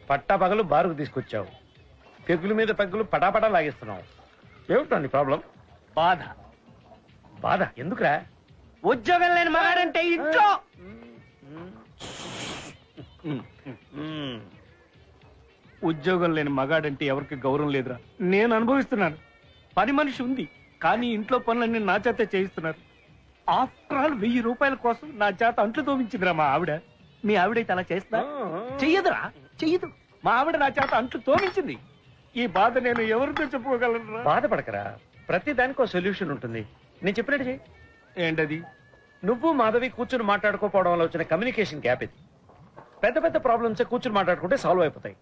పట్టా పగలు బారుకు తీసుకొచ్చావు, పెగుల మీద పెగ్గులు పటాపటా లాగిస్తున్నావు. ఏమిటో నీ ప్రాబ్లం? బాధ. బాధ ఎందుకురా? ఉద్యోగం లేని మగాడంటే ఇంట్లో ఉద్యోగం లేని మగాడంటే ఎవరికి గౌరవం లేదురా. నేను అనుభవిస్తున్నాను. పని మనిషి ఉంది, కానీ ఇంట్లో పనులన్నీ నా చేత చేయిస్తున్నారు. ఆఫ్టర్ ఆల్ 1000 రూపాయల కోసం నా చేత అంట్లు తోమించిందిరా మా ఆవిడ. మీ ఆవిడైతే అలా చేస్తా? చెయ్యదురా, చెయ్యదు. మా ఆవిడ నా చేత అంట్లు తోమించింది. ఈ బాధ నేను ఎవరితో చెప్పుకోగలను? బాధపడకరా, ప్రతి దానికి ఒక సొల్యూషన్ ఉంటుంది. నేను చెప్పినట్టు చెయ్యి. ఏంటది? నువ్వు మాధవి కూర్చుని మాట్లాడుకోపోవడం వల్ల వచ్చిన కమ్యూనికేషన్ గ్యాప్ ఇది. పెద్ద పెద్ద ప్రాబ్లమ్స్ కూర్చుని మాట్లాడుకుంటే సాల్వ్ అయిపోతాయి.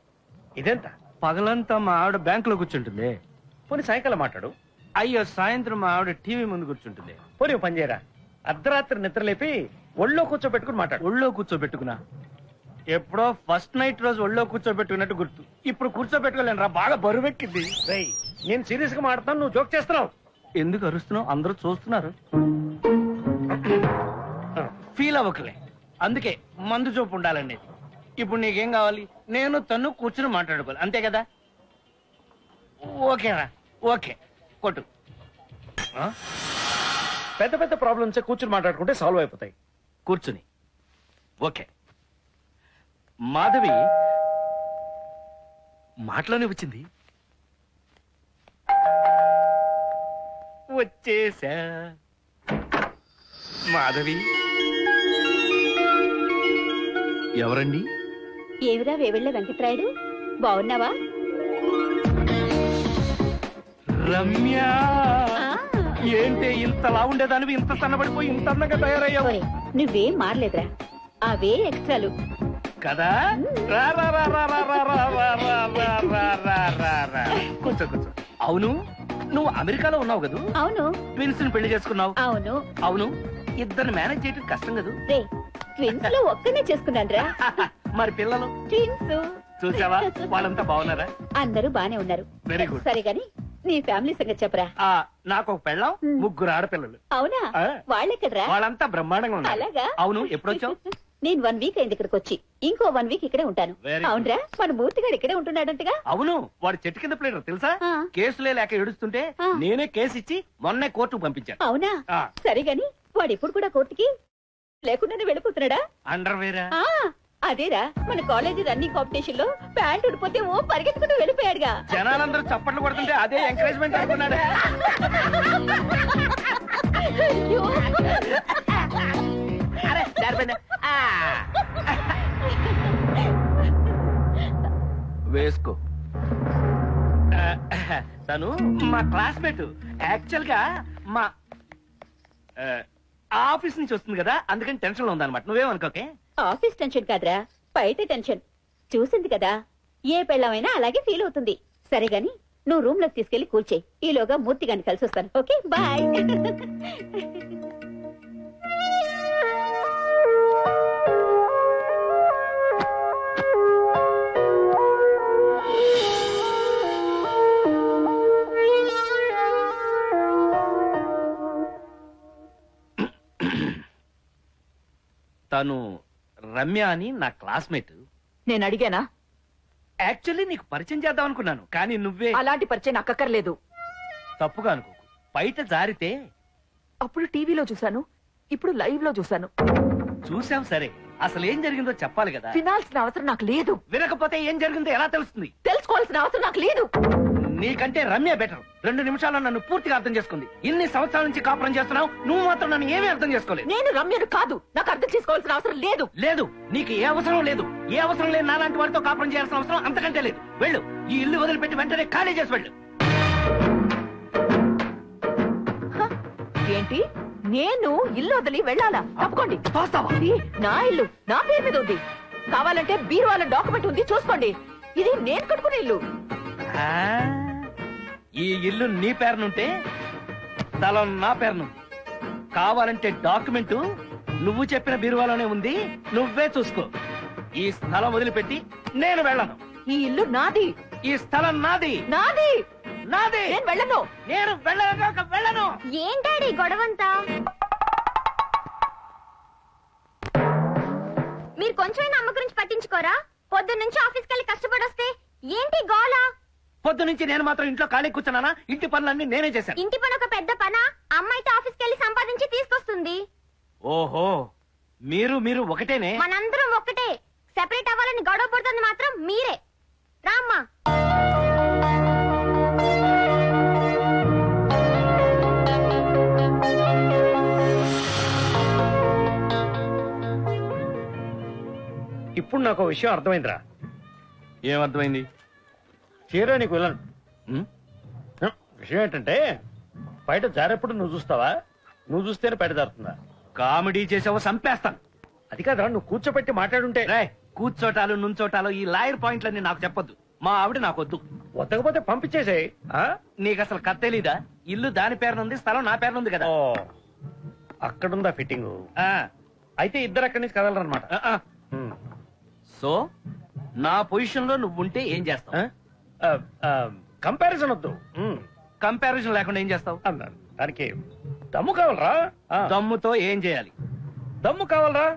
ఇదెంత? పగలంతా మా ఆవిడ బ్యాంకులో కూర్చుంటుంది. పోనీ సాయంకాలం మాట్లాడు. అయ్యో, సాయంత్రం మా ఆవిడ టీవీ ముందు కూర్చుంటుంది. పోనీ పని చేయరా, అర్ధరాత్రి నిద్ర లేపి ఒళ్ళో కూర్చోబెట్టుకుని మాట్లాడు. ఒళ్ళో కూర్చోబెట్టుకున్నా? ఎప్పుడో ఫస్ట్ నైట్ రోజు ఒళ్ళో కూర్చోబెట్టుకున్నట్టు గుర్తు. ఇప్పుడు కూర్చోబెట్టుకోలేను రా, బాగా బరువెక్కింది. రేయ్, నేను సీరియస్ గా మాట్లాడుతాను, నువ్వు జోక్ చేస్తున్నావు. ఎందుకు అరుస్తున్నావు? అందరూ చూస్తున్నారు. ఫీల్ అవ్వకలే, అందుకే మందు చూపు ఉండాలండి. ఇప్పుడు నీకేం కావాలి? నేను తను కూర్చుని మాట్లాడుకోవాలి, అంతే కదా? ఓకేరా, ఓకే, కొట్టు. పెద్ద పెద్ద ప్రాబ్లమ్స్ కూర్చుని మాట్లాడుకుంటే సాల్వ్ అయిపోతాయి. కూర్చుని. ఓకే. మాధవి మాటలోనే వచ్చింది. వచ్చేసా మాధవి. ఎవరండి? ఏమిరా వేవెళ్ళ వెంకట్రాయుడు, బాగున్నావా? రమ్య. ఏంటి ఇంతలా ఉండేదానివి ఇంత సన్నబడిపోయి ఇంత అందంగా తయారయ్యావు? నువ్వేం మారలేదురా, అవే ఎక్స్ట్రాలు కదా. కూర్చో కూర్చో. అవును, నువ్వు అమెరికాలో ఉన్నావు కదూ? అవును. ట్విన్స్ ని పెళ్లి చేసుకున్నావు? అవును. అవును, ఇద్దరు మేనేజ్ చేయడం కష్టం కదూ? రే, ట్విన్స్ లో ఒక్కనే చేసుకున్నాను రా. మరి పిల్లలు? ట్విన్స్. చూసావా, వాళ్ళంతా బాగున్నారా? అందరూ బానే ఉన్నారు. Very good. సరే గాని నీ ఫ్యామిలీ సంగతి చెప్పరా. నాకు ఒక పెళ్ళం, 3 ఆడపిల్లలు. అవునా? వాళ్ళెక్కడరా? వాళ్ళంతా బ్రహ్మాండంగా ఉన్నారు. అలాగా? అవును, ఎప్పుడొచ్చావు? నేను 1 వీక్ అయింది ఇక్కడికి వచ్చి. ఇంకో 1 వీక్ ఇక్కడే ఉంటాను. అవునరా, మన మూర్తిగాడు ఇక్కడే ఉంటున్నాడంటగా? అవును, వాడు చెట్టు కింద ప్లేడర్ తెలుసా? కేసులే లేక ఏడుస్తుంటే నేనే కేసు ఇచ్చి మొన్నే కోర్టుకు పంపించాను. అవునా? సరే గాని వాడు ఇప్పుడు కూడా కోర్టుకి లేకుండానే వెళ్ళిపోతున్నాడా? అండర్వేరా? అదేరా, మన కాలేజీ రన్నింగ్ కాంపిటీషన్ లో ప్యాంట్ ఉడిపోతే ఓ పరిగెత్తుకుంటూ వెళ్ళిపోయాడుగా. జనాలందరూ చప్పట్లు కొడుతుంటే అదే ఎంకరేజ్మెంట్ అనుకున్నాడు. వేసుకో. తను మా క్లాస్మేట్. యాక్చువల్ గా మా ఆఫీస్ నుంచి వస్తుంది కదా, అందుకని టెన్షన్ లో ఉందన్నమాట. నువ్వేమనుకోకే. ఆఫీస్ టెన్షన్ కాదురా, బయట టెన్షన్. చూసింది కదా, ఏ పెళ్ళమైనా అలాగే ఫీల్ అవుతుంది. సరే గాని నువ్వు రూమ్ లోకి తీసుకెళ్లి కూర్చేయి. ఈలోగా మూర్తి గారిని కలిసి వస్తాను. Okay, bye. తను రమ్య అని నా క్లాస్మేట్. నేను అడిగానా? యాక్చువల్లీ నీకు పరిచయం చేద్దాం అనుకున్నాను, కానీ నువ్వే. అలాంటి పరిచయం నాకు అక్కర్లేదు. తప్పుగా అనుకోకు, బయట జారితే. అప్పుడు టీవీలో చూశాను, ఇప్పుడు లైవ్ లో చూశాను. చూసాం సరే, అసలు ఏం జరిగిందో చెప్పాలి కదా. వినాల్సిన అవసరం నాకు లేదు. వినకపోతే ఏం జరిగిందో ఎలా తెలుస్తుంది? తెలుసుకోవాల్సిన అవసరం నాకు లేదు. నీకంటే రమ్య బెటర్. 2 నిమిషాల్లో నన్ను పూర్తిగా అర్థం చేసుకుంది. ఇన్ని సంవత్సరాల నుంచి కాపురం చేస్తున్నావు, నువ్వు మాత్రం నన్ను ఏమీ అర్థం చేసుకోలేదు. నేను రమ్యను కాదు, నాకు అర్థం చేసుకోవాల్సిన అవసరం లేదు. లేదు, నీకు ఏ అవసరం లేదు. ఏ అవసరం లేదు. నాలాంటి వాడితో కాపురం చేయాల్సిన అవసరం అంతకంటే లేదు. వెళ్ళు, ఈ ఇల్లు వదిలిపెట్టి వెంటనే ఖాళీ చేసి వెళ్ళు. ఏంటి? నేను ఇల్లు వదిలి వెళ్ళాలా? తప్పుకోండి. ఇది నా ఇల్లు, నా పేరు మీద ఉంది. కావాలంటే బీరువాల డాక్యుమెంట్ ఉంది, చూసుకోండి. ఇది నేను కట్టుకునే ఇల్లు. ఈ ఇల్లు నీ పేరునుంటే స్థలం నా పేరును. కావాలంటే డాక్యుమెంట్ నువ్వు చెప్పిన బీరువాలోనే ఉంది, నువ్వే చూసుకో. ఈ స్థలం వదిలిపెట్టి నేను వెళ్ళను. ఈ ఇల్లు నాది, ఈ స్థలం నాది. నాది నాది. నేను వెళ్ళను. నేను వెళ్ళను. ఏంటాడి గొడవంతా? మీరు కొంచెమైనా అమ్మ గురించి పట్టించుకోరా? పొద్దున్న నుంచి ఆఫీస్కి వెళ్ళి కష్టపడి వస్తే ఏంటి గోల? పొద్దు నుంచి నేను మాత్రం ఇంట్లో ఖాళీ కూర్చున్నానా? ఇంటి పనులన్నీ నేనే చేశాను. ఇంటి పని ఒక పెద్ద పనా? అమ్మాయితో ఆఫీస్కి వెళ్ళి సంపాదించి తీసుకొస్తుంది. ఓహో, మీరు ఒకటేనే. మనందరం ఒక్కటే. సెపరేట్ అవ్వాలని గొడవ పడుతుంది మాత్రం మీరే. రామ్మా. ఇప్పుడు నాకు ఒక విషయం అర్థమైందిరా. ఏమర్థమైంది? చీర నీకు వెళ్ళను. విషయం ఏంటంటే బయట జారేప్పుడు నువ్వు చూస్తావా, నువ్వు చూస్తేనే బయట జారుతుందా? కామెడీ చేసావో చంపేస్తాను. అది కాదురా, నువ్వు కూర్చోబెట్టి మాట్లాడుంటే. రే, కూర్చోటాలు నుంచోటాలు ఈ లాయర్ పాయింట్లన్నీ నాకు చెప్పొద్దు. మా ఆవిడ నాకొద్దు. వద్దకపోతే పంపించేసాయి. నీకు అసలు కథ తెలీదా? ఇల్లు దాని పేరునుంది, స్థలం నా పేరునుంది కదా. ఓ, అక్కడుందా ఫిట్టింగ్? ఆ, అయితే ఇద్దరు అక్కడి నుంచి కదలరనమాట. ఆ, ఆ. సో నా పొజిషన్ లో నువ్వుంటే ఏం చేస్తావు? కంపారిజన్ వద్దు. కంపారిజన్ లేకుండా ఏం చేస్తావు? దానికి దమ్ము కావాలరా. దమ్ముతో ఏం చేయాలి? దమ్ము కావాలరా.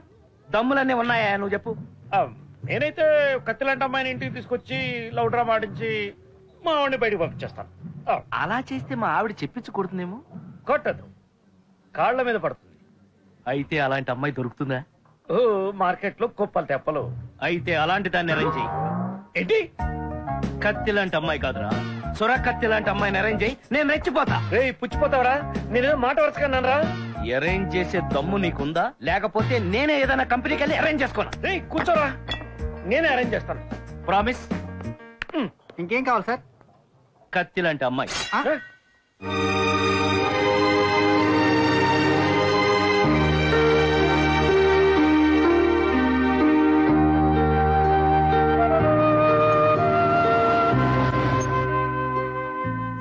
దమ్ములన్నీ ఉన్నాయా? నువ్వు చెప్పు. నేనైతే కత్తిలాంటి అమ్మాయిని ఇంటికి తీసుకొచ్చి లవ్ డ్రామా ఆడించి మా ఆవిడని బయటకు పంపించేస్తాను. అలా చేస్తే మా ఆవిడ చెప్పించి కొడుతుందేమో. కొట్టదు, కాళ్ల మీద పడుతుంది. అయితే అలాంటి అమ్మాయి దొరుకుతుందా? మార్కెట్ లో కుప్పలు తెప్పలు. అయితే అలాంటి దాన్ని అరేంజ్ చెయ్యి. ఏంటి? కత్తి లాంటి అమ్మాయి కాదురా, సొర కత్తి లాంటి అమ్మాయిని అరేంజ్ చెయ్యి. నేను రెచ్చిపోతా. రే, పుచ్చిపోతావరా? నేనేదో మాట వరుసకన్నానరా. అరేంజ్ చేసే దమ్ము నీకుందా? లేకపోతే నేనే ఏదైనా కంపెనీకి వెళ్ళి అరేంజ్ చేసుకోనా? రే, కూర్చోరా, నేనే అరేంజ్ చేస్తాను. ప్రామిస్? ఇంకేం కావాలి సార్? కత్తి లాంటి అమ్మాయి.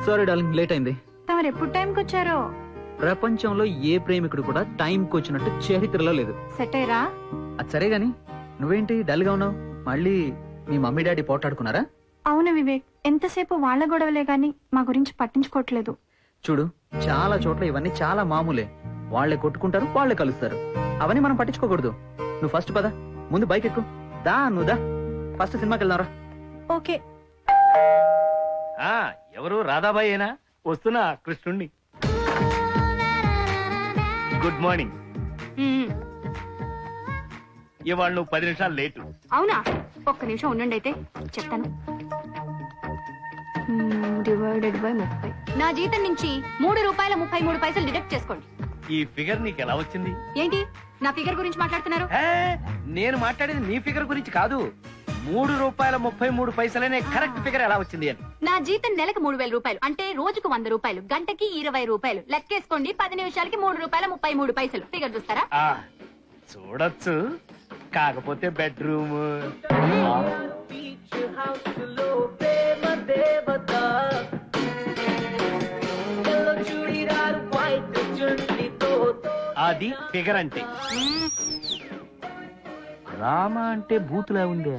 సారీ డార్లింగ్, లేట్ అయింది. తమరు ఎప్పుడు టైంకి వచ్చారో? ప్రపంచంలో ఏ ప్రేమికుడు కూడా టైంకి వచ్చినట్టు చరిత్రలో లేదు. సెట్ అయ్యరా? అది సరే గాని నువ్వేంటి డల్ గా ఉన్నావు? మళ్ళీ మీ మమ్మీ డాడీ పోట్లాడుకున్నారా? అవును వివేక్, ఎంతసేపు వాళ్ళ గొడవలే గాని మా గురించి పట్టించుకోవట్లేదు. చూడు, చాలా చోట్ల ఇవన్నీ చాలా మామూలే. వాళ్లే కొట్టుకుంటారు, వాళ్లే కలుస్తారు. అవన్నీ మనం పట్టించుకోకూడదు. నువ్వు ఫస్ట్ పద, ముందు బైక్ ఎక్కు. నువ్వు దా, ఫస్ట్ సినిమాకి వెళ్దాంరా. ఓకే. ఎవరు? రాధాబాయి ఏనా? వస్తున్నా, కృష్ణుణ్ణి. Good morning. ఇవాళ నువ్వు 10 నిమిషాలు లేటు. అవునా? ఒక్క నిమిషం ఉండండి, అయితే చెప్తాను. Divided by 30. నా జీతం నుంచి ₹3.33 డిడక్ట్ చేసుకోండి. ఈ ఫిగర్ నీకు ఎలా వచ్చింది? ఏంటి నా ఫిగర్ గురించి మాట్లాడుతున్నారు? నేను మాట్లాడేది నీ ఫిగర్ గురించి కాదు. ₹3.33 కరెక్ట్ ఫిగర్ ఎలా వచ్చింది అని. నా జీతం నెలకు ₹3,000, అంటే రోజుకు ₹100, గంటకి ₹20. లెక్కేసుకోండి, 10 నిమిషాలకి ₹3.33. ఫిగర్ చూస్తారా? చూడొచ్చు, కాకపోతే బెడ్రూమ్. అది ఫిగర్ అంటే. రామ అంటే బూతులా ఉందే.